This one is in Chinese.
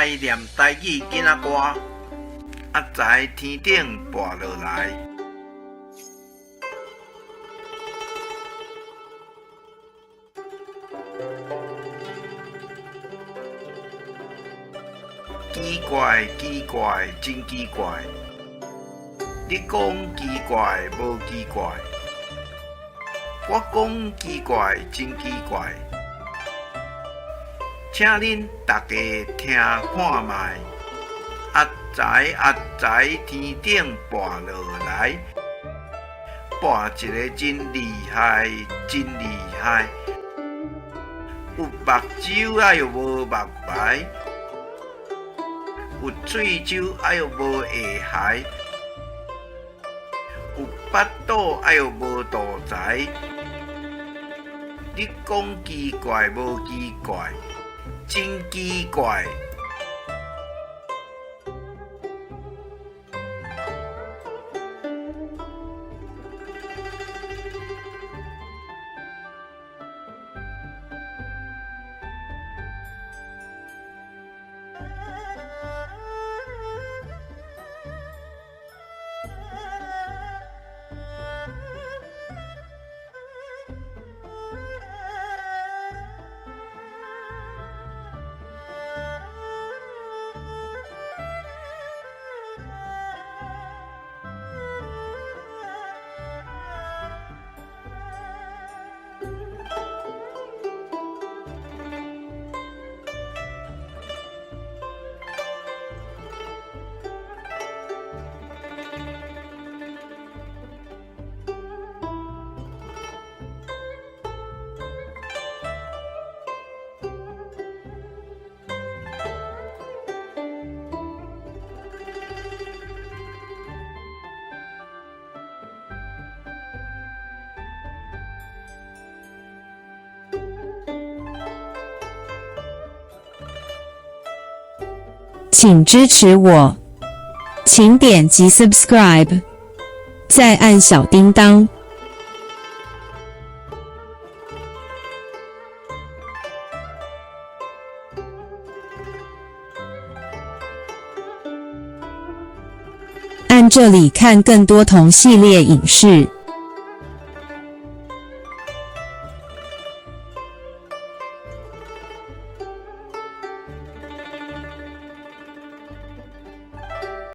爱念台语囡仔歌，在天顶跋落来。奇怪，奇怪，真奇怪！你讲奇怪，无奇怪；我讲奇怪，真奇怪。请恁大家听看卖，在天顶跋落来，跋一个真厉害，真厉害。有目睭啊，又无目牌；有喙鬚啊，又无下頦；有巴肚啊，又无肚脐。你讲奇怪无奇怪，真奇怪！请支持我，请点击 subscribe， 再按小叮当。按这里看更多同系列影视。